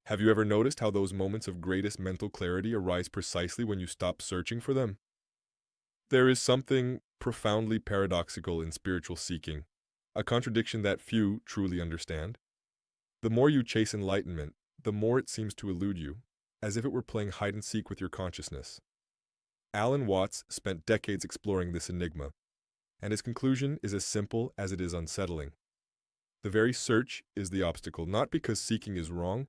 Have you ever noticed how those moments of greatest mental clarity arise precisely when you stop searching for them? There is something profoundly paradoxical in spiritual seeking, a contradiction that few truly understand. The more you chase enlightenment, the more it seems to elude you, as if it were playing hide and seek with your consciousness. Alan Watts spent decades exploring this enigma, and his conclusion is as simple as it is unsettling. The very search is the obstacle, not because seeking is wrong,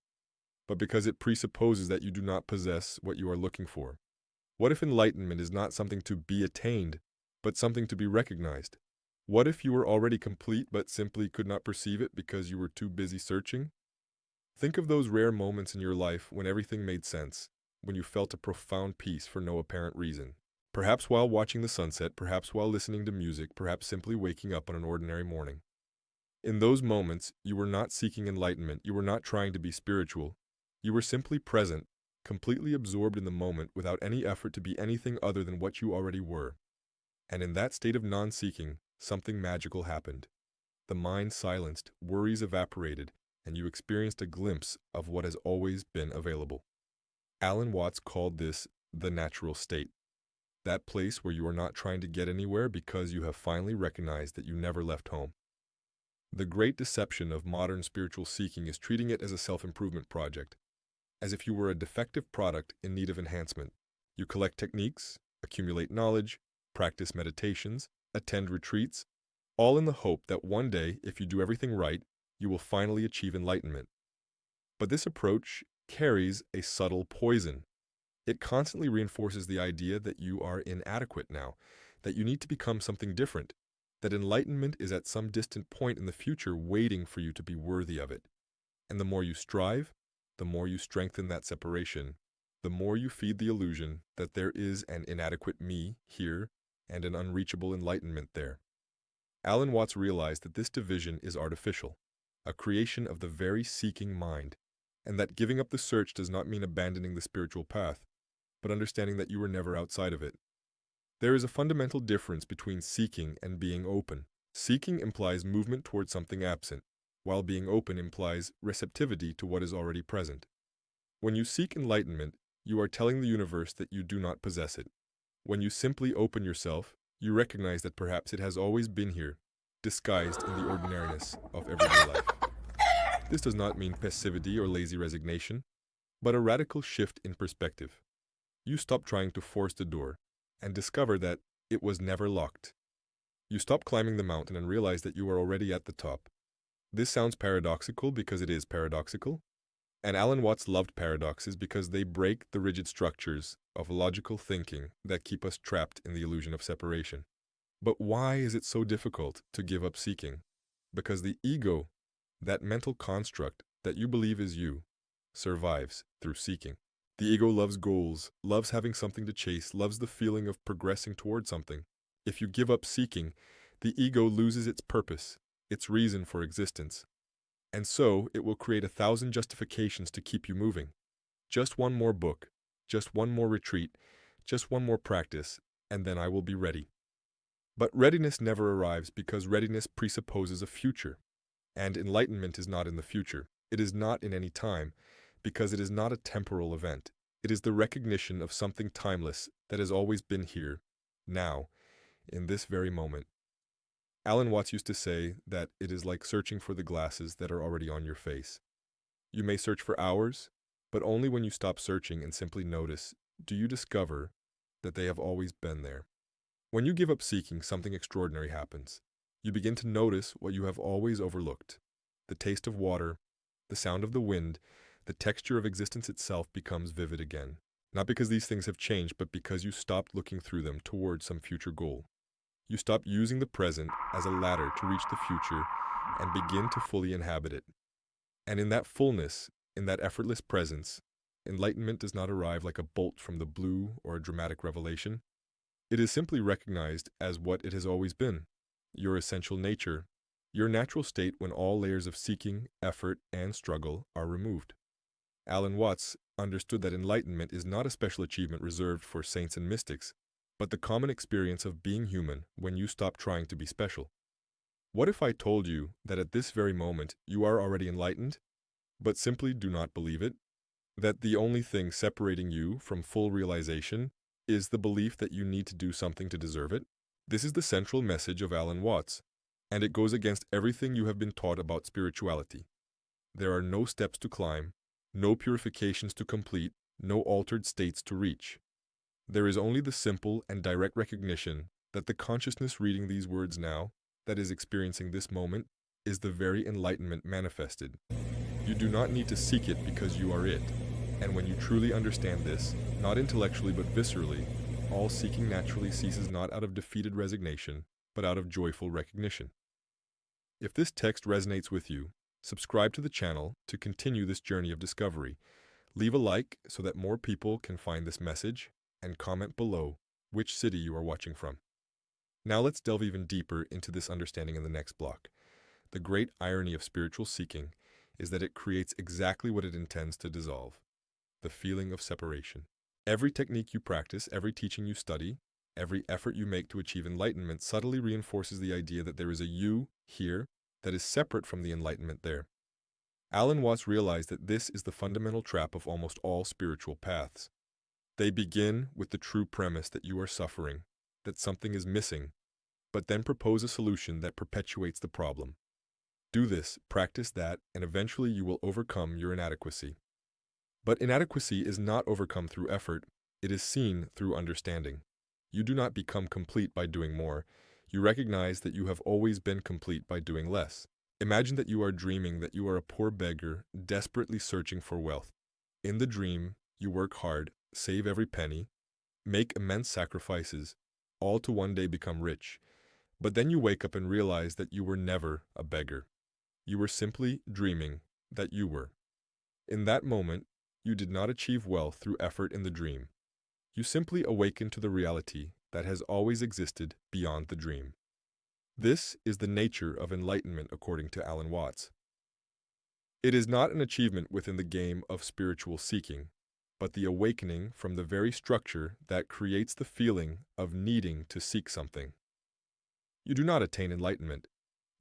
but because it presupposes that you do not possess what you are looking for. What if enlightenment is not something to be attained, but something to be recognized? What if you were already complete but simply could not perceive it because you were too busy searching? Think of those rare moments in your life when everything made sense, when you felt a profound peace for no apparent reason. Perhaps while watching the sunset, perhaps while listening to music, perhaps simply waking up on an ordinary morning. In those moments, you were not seeking enlightenment, you were not trying to be spiritual. You were simply present, completely absorbed in the moment without any effort to be anything other than what you already were. And in that state of non-seeking, something magical happened. The mind silenced, worries evaporated, and you experienced a glimpse of what has always been available. Alan Watts called this the natural state, that place where you are not trying to get anywhere because you have finally recognized that you never left home. The great deception of modern spiritual seeking is treating it as a self-improvement project, as if you were a defective product in need of enhancement. You collect techniques, accumulate knowledge, practice meditations, attend retreats, all in the hope that one day, if you do everything right, you will finally achieve enlightenment. But this approach carries a subtle poison. It constantly reinforces the idea that you are inadequate now, that you need to become something different, that enlightenment is at some distant point in the future waiting for you to be worthy of it. And the more you strive, the more you strengthen that separation, the more you feed the illusion that there is an inadequate me here and an unreachable enlightenment there. Alan Watts realized that this division is artificial, a creation of the very seeking mind, and that giving up the search does not mean abandoning the spiritual path, but understanding that you were never outside of it. There is a fundamental difference between seeking and being open. Seeking implies movement towards something absent, while being open implies receptivity to what is already present. When you seek enlightenment, you are telling the universe that you do not possess it. When you simply open yourself, you recognize that perhaps it has always been here, disguised in the ordinariness of everyday life. This does not mean passivity or lazy resignation, but a radical shift in perspective. You stop trying to force the door and discover that it was never locked. You stop climbing the mountain and realize that you are already at the top. This sounds paradoxical because it is paradoxical, and Alan Watts loved paradoxes because they break the rigid structures of logical thinking that keep us trapped in the illusion of separation. But why is it so difficult to give up seeking? Because the ego, that mental construct that you believe is you, survives through seeking. The ego loves goals, loves having something to chase, loves the feeling of progressing toward something. If you give up seeking, the ego loses its purpose, its reason for existence. And so it will create 1,000 justifications to keep you moving. Just one more book, just one more retreat, just one more practice, and then I will be ready. But readiness never arrives because readiness presupposes a future. And enlightenment is not in the future. It is not in any time, because it is not a temporal event. It is the recognition of something timeless that has always been here, now, in this very moment. Alan Watts used to say that it is like searching for the glasses that are already on your face. You may search for hours, but only when you stop searching and simply notice, do you discover that they have always been there. When you give up seeking, something extraordinary happens. You begin to notice what you have always overlooked. The taste of water, the sound of the wind, the texture of existence itself becomes vivid again. Not because these things have changed, but because you stopped looking through them towards some future goal. You stop using the present as a ladder to reach the future and begin to fully inhabit it. And in that fullness, in that effortless presence, enlightenment does not arrive like a bolt from the blue or a dramatic revelation. It is simply recognized as what it has always been, your essential nature, your natural state when all layers of seeking, effort, and struggle are removed. Alan Watts understood that enlightenment is not a special achievement reserved for saints and mystics, but the common experience of being human when you stop trying to be special. What if I told you that at this very moment you are already enlightened, but simply do not believe it? that the only thing separating you from full realization is the belief that you need to do something to deserve it? This is the central message of Alan Watts, and it goes against everything you have been taught about spirituality. There are no steps to climb, no purifications to complete, no altered states to reach. There is only the simple and direct recognition that the consciousness reading these words now, that is experiencing this moment, is the very enlightenment manifested. You do not need to seek it because you are it. And when you truly understand this, not intellectually but viscerally, all seeking naturally ceases not out of defeated resignation, but out of joyful recognition. If this text resonates with you, subscribe to the channel to continue this journey of discovery. Leave a like so that more people can find this message, and comment below which city you are watching from. Now let's delve even deeper into this understanding in the next block. The great irony of spiritual seeking is that it creates exactly what it intends to dissolve: the feeling of separation. Every technique you practice, every teaching you study, every effort you make to achieve enlightenment subtly reinforces the idea that there is a you here that is separate from the enlightenment there. Alan Watts realized that this is the fundamental trap of almost all spiritual paths. They begin with the true premise that you are suffering, that something is missing, but then propose a solution that perpetuates the problem. Do this, practice that, and eventually you will overcome your inadequacy. But inadequacy is not overcome through effort, it is seen through understanding. You do not become complete by doing more. You recognize that you have always been complete by doing less. Imagine that you are dreaming that you are a poor beggar desperately searching for wealth. In the dream, you work hard, save every penny, make immense sacrifices, all to one day become rich. But then you wake up and realize that you were never a beggar. You were simply dreaming that you were. In that moment, you did not achieve wealth through effort in the dream. You simply awakened to the reality that has always existed beyond the dream. This is the nature of enlightenment according to Alan Watts. It is not an achievement within the game of spiritual seeking, but the awakening from the very structure that creates the feeling of needing to seek something. You do not attain enlightenment.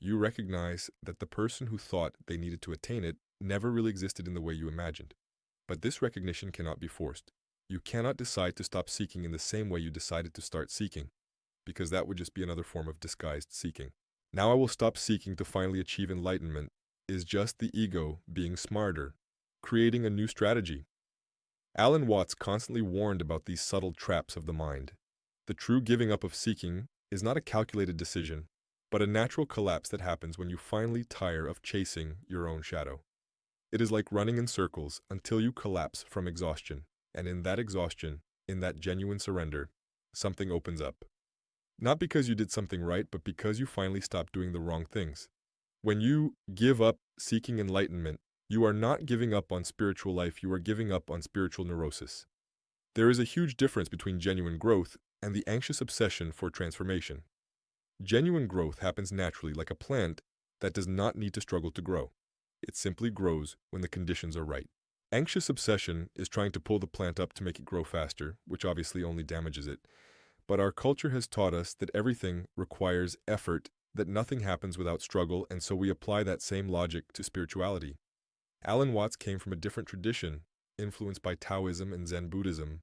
You recognize that the person who thought they needed to attain it never really existed in the way you imagined. But this recognition cannot be forced. You cannot decide to stop seeking in the same way you decided to start seeking, because that would just be another form of disguised seeking. Now I will stop seeking to finally achieve enlightenment is just the ego being smarter, creating a new strategy. Alan Watts constantly warned about these subtle traps of the mind. The true giving up of seeking is not a calculated decision, but a natural collapse that happens when you finally tire of chasing your own shadow. It is like running in circles until you collapse from exhaustion, and in that exhaustion, in that genuine surrender, something opens up. Not because you did something right, but because you finally stopped doing the wrong things. When you give up seeking enlightenment, you are not giving up on spiritual life, you are giving up on spiritual neurosis. There is a huge difference between genuine growth and the anxious obsession for transformation. Genuine growth happens naturally, like a plant that does not need to struggle to grow. It simply grows when the conditions are right. Anxious obsession is trying to pull the plant up to make it grow faster, which obviously only damages it. But our culture has taught us that everything requires effort, that nothing happens without struggle, and so we apply that same logic to spirituality. Alan Watts came from a different tradition, influenced by Taoism and Zen Buddhism,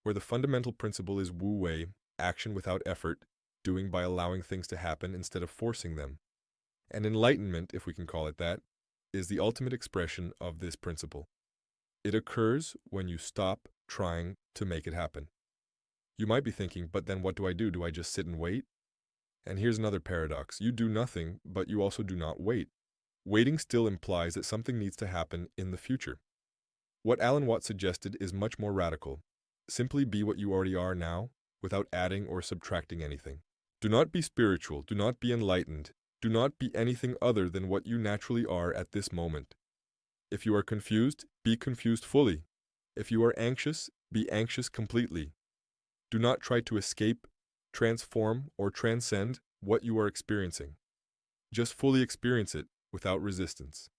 where the fundamental principle is Wu Wei, action without effort, doing by allowing things to happen instead of forcing them. And enlightenment, if we can call it that, is the ultimate expression of this principle. It occurs when you stop trying to make it happen. You might be thinking, but then what do? Do I just sit and wait? And here's another paradox. You do nothing, but you also do not wait. Waiting still implies that something needs to happen in the future. What Alan Watts suggested is much more radical. Simply be what you already are now, without adding or subtracting anything. Do not be spiritual, do not be enlightened, do not be anything other than what you naturally are at this moment. If you are confused, be confused fully. If you are anxious, be anxious completely. Do not try to escape, transform, or transcend what you are experiencing. Just fully experience it without resistance.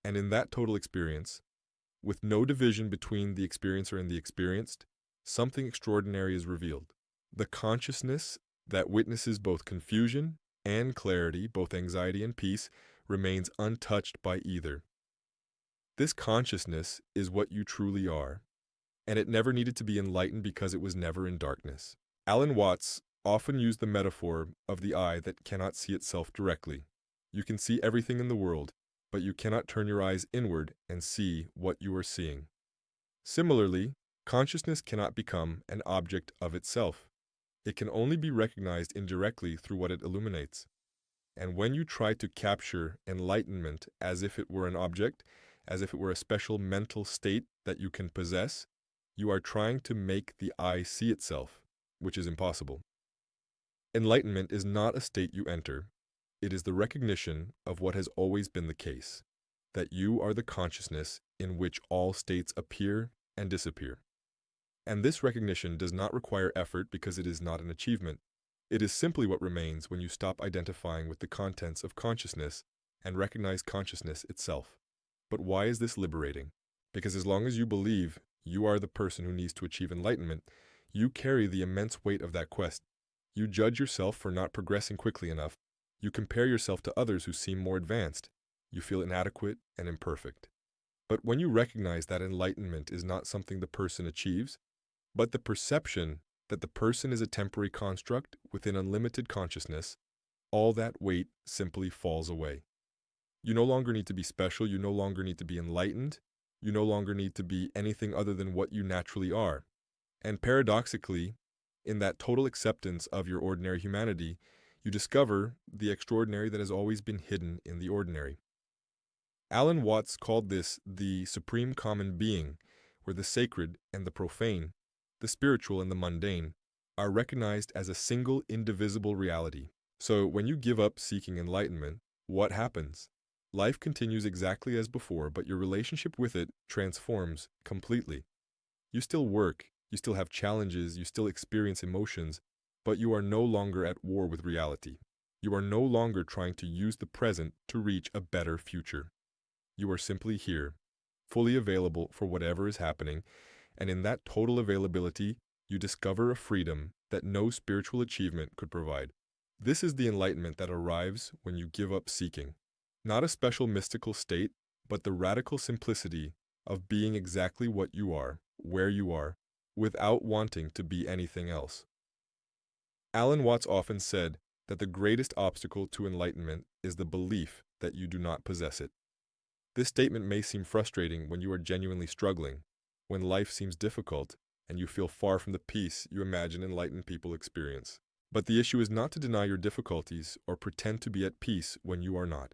And in that total experience, with no division between the experiencer and the experienced, something extraordinary is revealed. The consciousness that witnesses both confusion and clarity, both anxiety and peace, remains untouched by either. This consciousness is what you truly are, and it never needed to be enlightened because it was never in darkness. Alan Watts often used the metaphor of the eye that cannot see itself directly. You can see everything in the world, but you cannot turn your eyes inward and see what you are seeing. Similarly, consciousness cannot become an object of itself. It can only be recognized indirectly through what it illuminates. And when you try to capture enlightenment as if it were an object, as if it were a special mental state that you can possess, you are trying to make the eye see itself, which is impossible. Enlightenment is not a state you enter. It is the recognition of what has always been the case, that you are the consciousness in which all states appear and disappear. And this recognition does not require effort because it is not an achievement. It is simply what remains when you stop identifying with the contents of consciousness and recognize consciousness itself. But why is this liberating? Because as long as you believe you are the person who needs to achieve enlightenment, you carry the immense weight of that quest. You judge yourself for not progressing quickly enough. You compare yourself to others who seem more advanced. You feel inadequate and imperfect. But when you recognize that enlightenment is not something the person achieves, but the perception that the person is a temporary construct within unlimited consciousness, all that weight simply falls away. You no longer need to be special. You no longer need to be enlightened. You no longer need to be anything other than what you naturally are. And paradoxically, in that total acceptance of your ordinary humanity, you discover the extraordinary that has always been hidden in the ordinary. Alan Watts called this the supreme common being, where the sacred and the profane, the spiritual and the mundane, are recognized as a single indivisible reality. So when you give up seeking enlightenment, what happens? Life continues exactly as before, but your relationship with it transforms completely. You still work, you still have challenges, you still experience emotions, but you are no longer at war with reality. You are no longer trying to use the present to reach a better future. You are simply here, fully available for whatever is happening, and in that total availability, you discover a freedom that no spiritual achievement could provide. This is the enlightenment that arrives when you give up seeking. Not a special mystical state, but the radical simplicity of being exactly what you are, where you are, without wanting to be anything else. Alan Watts often said that the greatest obstacle to enlightenment is the belief that you do not possess it. This statement may seem frustrating when you are genuinely struggling, when life seems difficult, and you feel far from the peace you imagine enlightened people experience. But the issue is not to deny your difficulties or pretend to be at peace when you are not.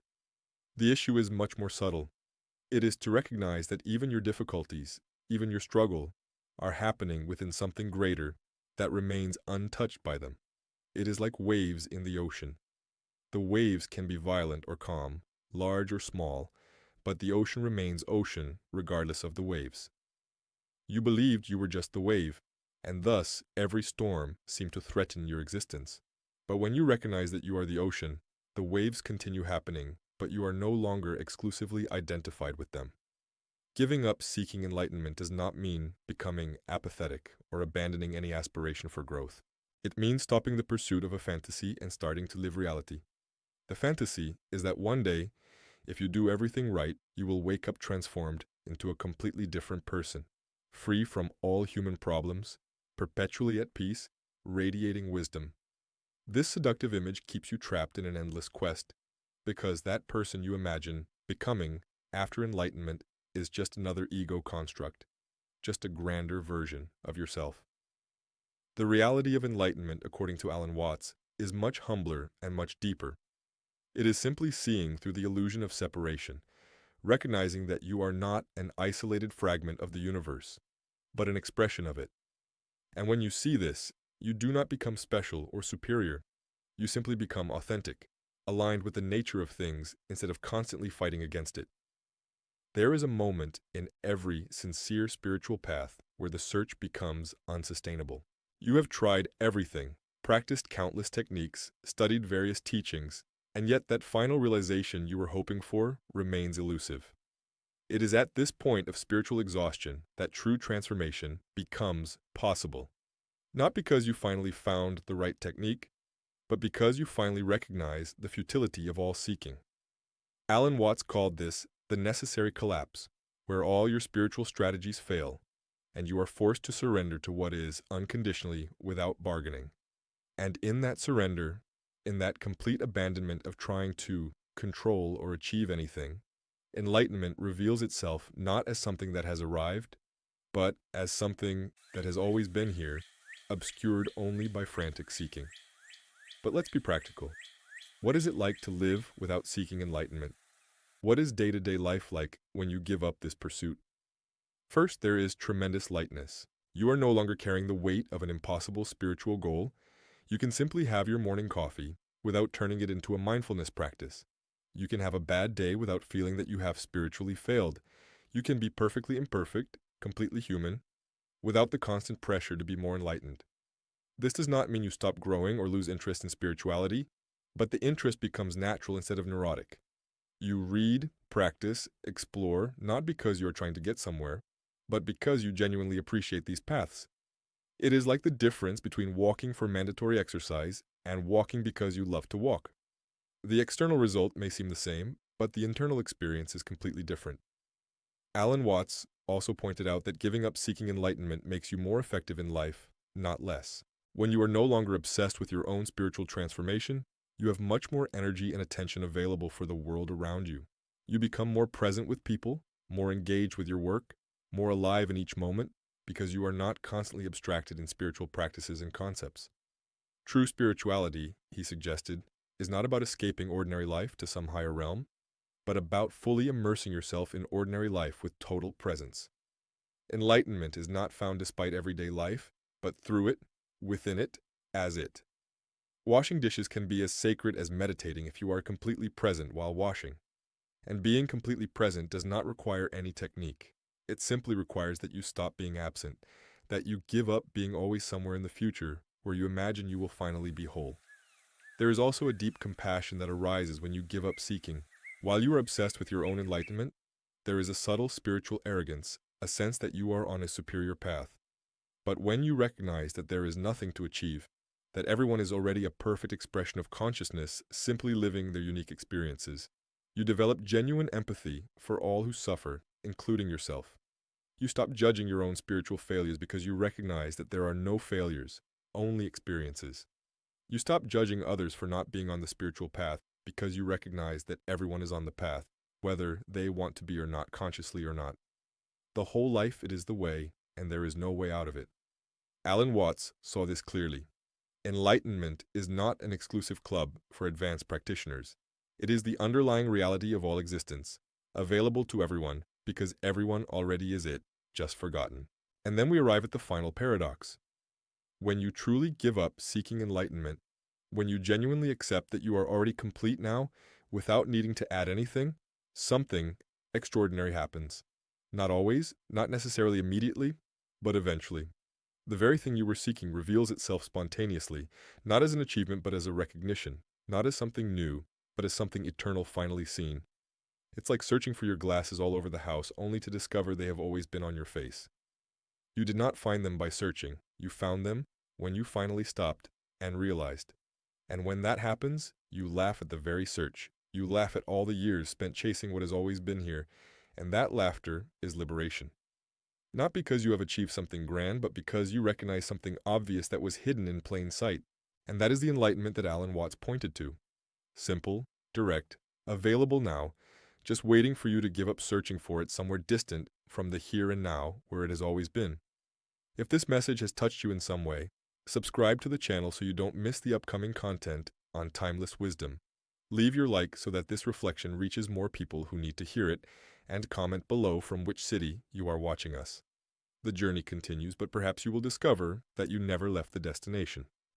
The issue is much more subtle. It is to recognize that even your difficulties, even your struggle, are happening within something greater that remains untouched by them. It is like waves in the ocean. The waves can be violent or calm, large or small, but the ocean remains ocean regardless of the waves. You believed you were just the wave, and thus every storm seemed to threaten your existence. But when you recognize that you are the ocean, the waves continue happening, but you are no longer exclusively identified with them. Giving up seeking enlightenment does not mean becoming apathetic or abandoning any aspiration for growth. It means stopping the pursuit of a fantasy and starting to live reality. The fantasy is that one day, if you do everything right, you will wake up transformed into a completely different person, free from all human problems, perpetually at peace, radiating wisdom. This seductive image keeps you trapped in an endless quest, because that person you imagine becoming after enlightenment is just another ego construct, just a grander version of yourself. The reality of enlightenment, according to Alan Watts, is much humbler and much deeper. It is simply seeing through the illusion of separation, recognizing that you are not an isolated fragment of the universe, but an expression of it. And when you see this, you do not become special or superior. You simply become authentic, aligned with the nature of things instead of constantly fighting against it. There is a moment in every sincere spiritual path where the search becomes unsustainable. You have tried everything, practiced countless techniques, studied various teachings, and yet that final realization you were hoping for remains elusive. It is at this point of spiritual exhaustion that true transformation becomes possible. Not because you finally found the right technique, but because you finally recognize the futility of all seeking. Alan Watts called this the necessary collapse, where all your spiritual strategies fail, and you are forced to surrender to what is unconditionally without bargaining. And in that surrender, in that complete abandonment of trying to control or achieve anything, enlightenment reveals itself not as something that has arrived, but as something that has always been here, obscured only by frantic seeking. But let's be practical. What is it like to live without seeking enlightenment? What is day-to-day life like when you give up this pursuit? First, there is tremendous lightness. You are no longer carrying the weight of an impossible spiritual goal. You can simply have your morning coffee without turning it into a mindfulness practice. You can have a bad day without feeling that you have spiritually failed. You can be perfectly imperfect, completely human, without the constant pressure to be more enlightened. This does not mean you stop growing or lose interest in spirituality, but the interest becomes natural instead of neurotic. You read, practice, explore, not because you are trying to get somewhere, but because you genuinely appreciate these paths. It is like the difference between walking for mandatory exercise and walking because you love to walk. The external result may seem the same, but the internal experience is completely different. Alan Watts also pointed out that giving up seeking enlightenment makes you more effective in life, not less. When you are no longer obsessed with your own spiritual transformation, you have much more energy and attention available for the world around you. You become more present with people, more engaged with your work, more alive in each moment, because you are not constantly abstracted in spiritual practices and concepts. True spirituality, he suggested, is not about escaping ordinary life to some higher realm, but about fully immersing yourself in ordinary life with total presence. Enlightenment is not found despite everyday life, but through it, within it, as it. Washing dishes can be as sacred as meditating if you are completely present while washing. And being completely present does not require any technique. It simply requires that you stop being absent, that you give up being always somewhere in the future where you imagine you will finally be whole. There is also a deep compassion that arises when you give up seeking. While you are obsessed with your own enlightenment, there is a subtle spiritual arrogance, a sense that you are on a superior path. But when you recognize that there is nothing to achieve, that everyone is already a perfect expression of consciousness simply living their unique experiences, you develop genuine empathy for all who suffer, including yourself. You stop judging your own spiritual failures because you recognize that there are no failures, only experiences. You stop judging others for not being on the spiritual path because you recognize that everyone is on the path, whether they want to be or not, consciously or not. The whole life, it is the way, and there is no way out of it. Alan Watts saw this clearly. Enlightenment is not an exclusive club for advanced practitioners. It is the underlying reality of all existence, available to everyone because everyone already is it, just forgotten. And then we arrive at the final paradox. When you truly give up seeking enlightenment, when you genuinely accept that you are already complete now, without needing to add anything, something extraordinary happens. Not always, not necessarily immediately, but eventually. The very thing you were seeking reveals itself spontaneously, not as an achievement but as a recognition, not as something new, but as something eternal finally seen. It's like searching for your glasses all over the house only to discover they have always been on your face. You did not find them by searching, you found them when you finally stopped and realized. And when that happens, you laugh at the very search. You laugh at all the years spent chasing what has always been here, and that laughter is liberation. Not because you have achieved something grand, but because you recognize something obvious that was hidden in plain sight. And that is the enlightenment that Alan Watts pointed to. Simple, direct, available now, just waiting for you to give up searching for it somewhere distant from the here and now where it has always been. If this message has touched you in some way, subscribe to the channel so you don't miss the upcoming content on timeless wisdom. Leave your like so that this reflection reaches more people who need to hear it, and comment below from which city you are watching us. The journey continues, but perhaps you will discover that you never left the destination.